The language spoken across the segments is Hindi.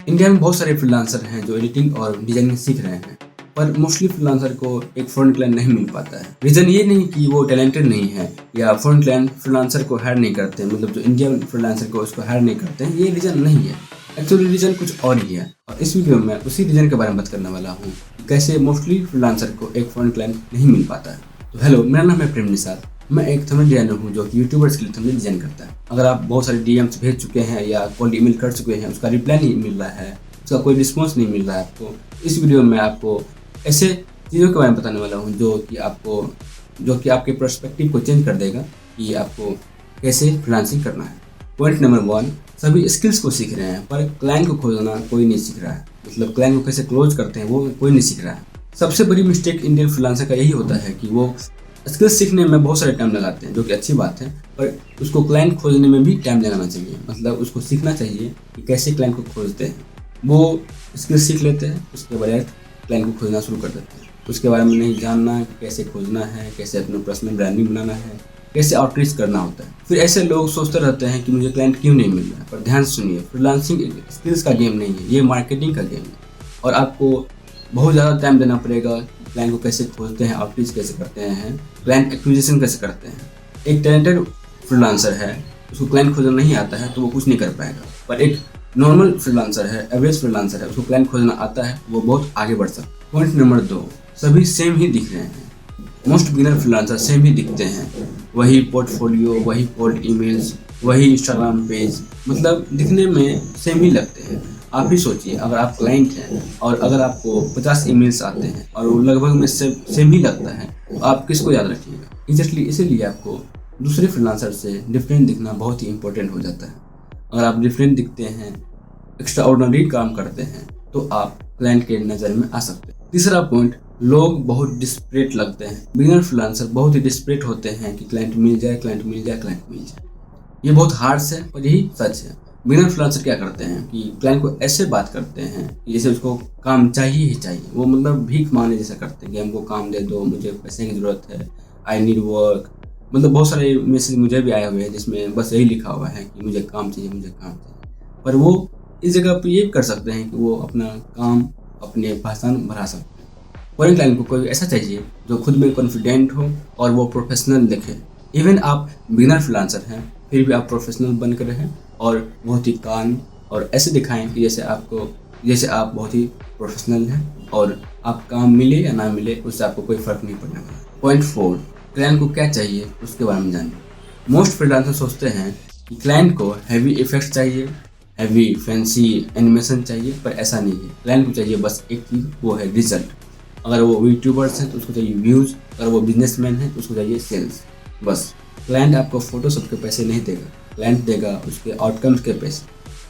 इंडिया में बहुत सारे फ्रीलांसर हैं जो एडिटिंग और डिजाइनिंग सीख रहे हैं, पर मोस्टली फ्रीलांसर को एक फॉरेन क्लाइंट नहीं मिल पाता है। रीजन ये नहीं कि वो टैलेंटेड नहीं है या फॉरेन क्लाइंट फ्रीलांसर को हायर नहीं करते, मतलब जो इंडियन फ्रीलांसर को उसको हायर नहीं करते हैं, ये रीजन नहीं है। एक्चुअली रीजन कुछ और ही है, और इस वीडियो में उसी रीजन के बारे में बात करने वाला हूँ, कैसे मोस्टली फ्रीलांसर को एक फॉरेन क्लाइंट नहीं मिल पाता है। तो हेलो, मेरा नाम है प्रेम निसार। मैं एक थंबनेल डिजाइनर हूँ जो कि यूट्यूबर्स के लिए थंबनेल डिजाइन करता है। अगर आप बहुत सारे डीएम्स भेज चुके हैं या कोल्ड ईमेल कर चुके हैं, उसका रिप्लाई नहीं मिल रहा है, उसका कोई रिस्पॉन्स नहीं मिल रहा है आपको, इस वीडियो में आपको ऐसे चीज़ों के बारे में बताने वाला हूँ जो कि आपके पर्सपेक्टिव को चेंज कर देगा कि आपको कैसे फ्रीलांसिंग करना है। पॉइंट नंबर 1, सभी स्किल्स को सीख रहे हैं पर क्लाइंट को खोजना कोई नहीं सीख रहा है। मतलब क्लाइंट को कैसे क्लोज करते हैं वो कोई नहीं सीख रहा है। सबसे बड़ी मिस्टेक इंडियन फ्रीलांसर का यही होता है कि वो स्किल्स सीखने में बहुत सारे टाइम लगाते हैं, जो कि अच्छी बात है, पर उसको क्लाइंट खोजने में भी टाइम लगाना चाहिए। मतलब उसको सीखना चाहिए कि कैसे क्लाइंट को खोजते हैं। वो स्किल्स सीख लेते हैं, उसके बाद क्लाइंट को खोजना शुरू कर देते हैं। उसके बारे में नहीं जानना कि कैसे खोजना है, कैसे अपना पर्सनल ब्रांडिंग बनाना है, कैसे आउटरीच करना होता है। फिर ऐसे लोग सोचते रहते हैं कि मुझे क्लाइंट क्यों नहीं मिल रहा है। पर ध्यान सुनिए, फ्रीलांसिंग स्किल्स का गेम नहीं है, ये मार्केटिंग का गेम है, और आपको बहुत ज़्यादा टाइम देना पड़ेगा। क्लाइंट को कैसे खोजते हैं, आउटरीच कैसे करते हैं, क्लाइंट एक्विजिशन कैसे करते हैं। एक टैलेंटेड फ्रीलांसर है, उसको क्लाइंट खोजना नहीं आता है तो वो कुछ नहीं कर पाएगा। पर एक नॉर्मल फ्रीलांसर है, एवरेज फ्रीलांसर है, उसको क्लाइंट खोजना आता है, वो बहुत आगे बढ़ सकता है। पॉइंट नंबर 2, सभी सेम ही दिख रहे हैं। मोस्ट बिगिनर फ्रीलांसर सेम ही दिखते हैं। वही पोर्टफोलियो, वही कोल्ड ईमेल्स, वही इंस्टाग्राम पेज, मतलब दिखने में सेम ही लगते हैं। आप ही सोचिए, अगर आप क्लाइंट हैं और अगर आपको 50 ईमेल्स आते हैं और वो लगभग में सेम ही लगता है, तो आप किसको याद रखिएगा। इसीलिए आपको दूसरे फ्रीलांसर से डिफरेंट दिखना बहुत ही इंपॉर्टेंट हो जाता है। अगर आप डिफरेंट दिखते हैं, एक्स्ट्रा ऑर्डिनरी काम करते हैं, तो आप क्लाइंट के नज़र में आ सकते हैं। तीसरा पॉइंट, लोग बहुत डिस्परेट लगते हैं। बिगिनर फ्रीलांसर बहुत ही डिस्परेट होते हैं कि क्लाइंट मिल जाए, क्लाइंट मिल जाए, क्लाइंट मिल जाए। ये बहुत हार्श है और यही सच है। बिगिनर फ्रीलांसर क्या करते हैं कि क्लाइंट को ऐसे बात करते हैं कि जैसे उसको काम चाहिए ही चाहिए। वो मतलब भीख मांगने जैसा करते हैं कि हमको काम दे दो, मुझे पैसे की ज़रूरत है, आई नीड वर्क। मतलब बहुत सारे मैसेज मुझे भी आए हुए हैं जिसमें बस यही लिखा हुआ है कि मुझे काम चाहिए, मुझे काम चाहिए। पर वो इस जगह पर ये कर सकते हैं कि वो अपना काम, अपने पहचान बढ़ा सकते हैं। फॉरेन क्लाइंट को कोई ऐसा चाहिए जो खुद में कॉन्फिडेंट हो और वो प्रोफेशनल दिखे। इवन आप बिगिनर फ्रीलांसर हैं, फिर भी आप प्रोफेशनल बन कर रहें और बहुत ही काम और ऐसे दिखाएं कि जैसे आप बहुत ही प्रोफेशनल हैं, और आप काम मिले या ना मिले उससे आपको कोई फ़र्क नहीं पड़ने वाला। पॉइंट 4, क्लाइंट को क्या चाहिए उसके बारे में जानिए। मोस्ट फ्रीलांसर सोचते हैं कि क्लाइंट को हैवी इफेक्ट्स चाहिए, हैवी फैंसी एनिमेशन चाहिए, पर ऐसा नहीं है। क्लाइंट को चाहिए बस एक चीज़, वो है रिजल्ट। अगर वो यूट्यूबर्स हैं तो उसको चाहिए व्यूज़, अगर वो बिजनेसमैन है तो उसको चाहिए सेल्स। बस क्लाइंट आपको फोटोशॉप के पैसे नहीं देगा, क्लाइंट देगा उसके आउटकम्स के पैसे।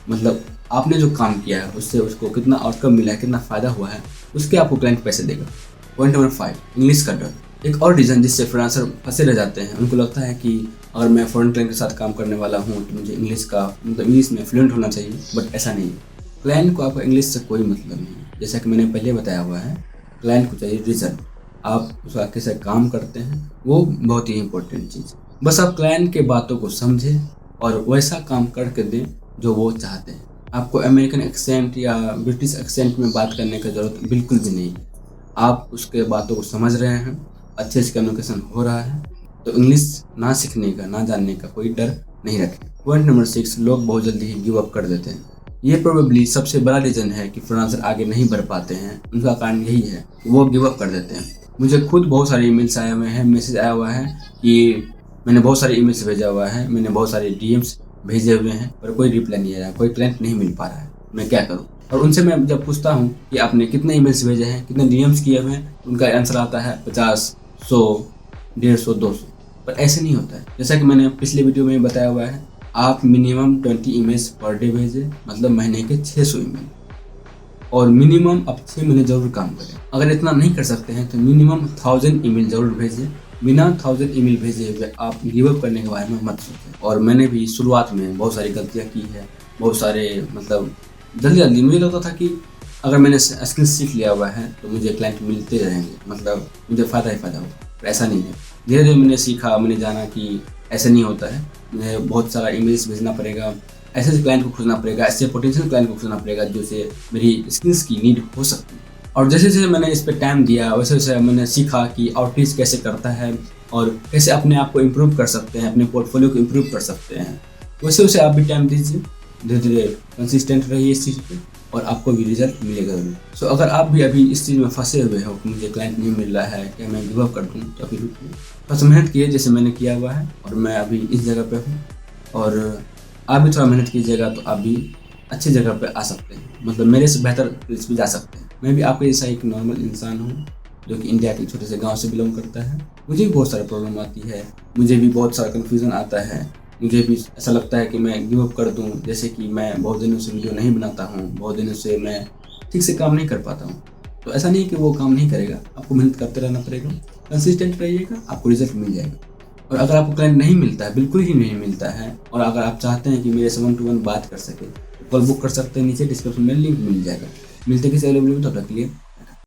मतलब आपने जो काम किया है उससे उसको कितना आउटकम मिला है, कितना फ़ायदा हुआ है, उसके आपको क्लाइंट पैसे देगा। पॉइंट नंबर 5, इंग्लिश का डर। एक और रीज़न जिससे फ्रीलांसर फंसे रह जाते हैं, उनको लगता है कि अगर मैं फॉरेन क्लाइंट के साथ काम करने वाला हूँ तो मुझे इंग्लिश में फ्लुएंट होना चाहिए। बट ऐसा नहीं है। क्लाइंट को आपका इंग्लिश से कोई मतलब नहीं है। जैसा कि मैंने पहले बताया हुआ है, क्लाइंट को चाहिए रिजल्ट। आप उसका कैसे काम करते हैं वो बहुत ही इंपॉर्टेंट चीज़। बस आप क्लाइंट के बातों को समझें और वैसा काम करके दें जो वो चाहते हैं। आपको अमेरिकन एक्सेंट या ब्रिटिश एक्सेंट में बात करने की ज़रूरत बिल्कुल भी नहीं है। आप उसके बातों को समझ रहे हैं, अच्छे से कम्युनिकेशन हो रहा है, तो इंग्लिश ना सीखने का, ना जानने का कोई डर नहीं रखें। पॉइंट नंबर 6, लोग बहुत जल्दी ही गिव अप कर देते हैं। ये प्रोबेबली सबसे बड़ा रीज़न है कि फ्रीलांसर आगे नहीं बढ़ पाते हैं। उनका कारण यही है, वो गिव अप कर देते हैं। मुझे खुद बहुत सारे ईमेल्स आए हुए हैं, मैसेज आया हुआ है कि मैंने बहुत सारे ईमेल्स भेजा हुआ है, मैंने बहुत सारे डीएम्स भेजे हुए हैं, पर कोई रिप्लाई नहीं आया, कोई क्लाइंट नहीं मिल पा रहा है, मैं क्या करूं। और उनसे मैं जब पूछता हूं कि आपने कितने ईमेल्स भेजे हैं, कितने डीएम्स किए हुए हैं, उनका आंसर आता है 50, 100, 150, 200। पर ऐसे नहीं होता है। जैसा कि मैंने पिछले वीडियो में बताया हुआ है, आप मिनिमम 20 ईमेल्स पर डे भेजें, मतलब महीने के 600 ईमेल, और मिनिमम आप 6 महीने ज़रूर काम करें। अगर इतना नहीं कर सकते हैं तो मिनिमम 1000 ईमेल ज़रूर भेजें। बिना 1000 ईमेल भेजे हुए आप गिव अप करने के बारे में मत सोचें। और मैंने भी शुरुआत में बहुत सारी गलतियाँ की है, बहुत सारे मतलब जल्दी मुझे लगता था कि अगर मैंने स्किल सीख लिया हुआ है तो मुझे क्लाइंट मिलते रहेंगे, मतलब मुझे फ़ायदा ही फ़ायदा होगा। पर ऐसा नहीं है। धीरे धीरे मैंने सीखा, मैंने जाना कि ऐसे नहीं होता है। मुझे बहुत सारा ईमेल्स भेजना पड़ेगा, ऐसे क्लाइंट को खोजना पड़ेगा, ऐसे पोटेंशियल क्लाइंट को खोजना पड़ेगा जो से मेरी स्किल्स की नीड हो सकती है। और जैसे जैसे मैंने इस पे टाइम दिया वैसे वैसे मैंने सीखा कि आउटरीच कैसे करता है और कैसे अपने आप को इम्प्रूव कर सकते हैं, अपने पोर्टफोलियो को इम्प्रूव कर सकते हैं। वैसे वैसे आप भी टाइम दीजिए, धीरे धीरे कंसिस्टेंट रहिए इस चीज़ पे और आपको भी रिजल्ट मिलेगा जरूर। सो अगर आप भी अभी इस चीज़ में फंसे हुए हो कि मुझे क्लाइंट नहीं मिल रहा है, क्या मैं गिव अप कर दूँ, तो अभी रुकिए, बस मेहनत कीजिए जैसे मैंने किया हुआ है और मैं अभी इस जगह पे हूँ। और आप भी थोड़ा मेहनत कीजिएगा तो आप भी अच्छी जगह पे आ सकते हैं, मतलब मेरे से बेहतर प्लेस पे जा सकते हैं। मैं भी आपके जैसा एक नॉर्मल इंसान हूँ जो कि इंडिया के छोटे से गांव से बिलोंग करता है। मुझे भी बहुत सारी प्रॉब्लम आती है, मुझे भी बहुत सारा कन्फ्यूज़न आता है, मुझे भी ऐसा लगता है कि मैं गिव अप कर दूं। जैसे कि मैं बहुत दिनों से वीडियो नहीं बनाता हूं, बहुत दिनों से मैं ठीक से काम नहीं कर पाता हूं। तो ऐसा नहीं कि वो काम नहीं करेगा, आपको मेहनत करते रहना पड़ेगा, कंसिस्टेंट रहिएगा, आपको रिजल्ट मिल जाएगा। और अगर आपको क्लाइंट नहीं मिलता है, बिल्कुल ही नहीं मिलता है, और अगर आप चाहते हैं कि मेरे से 1 to 1 बात कर सके तो कॉल बुक कर सकते हैं, नीचे डिस्क्रिप्शन में लिंक मिल जाएगा। मिलते किसी अगले वीडियो में, तब तक के लिए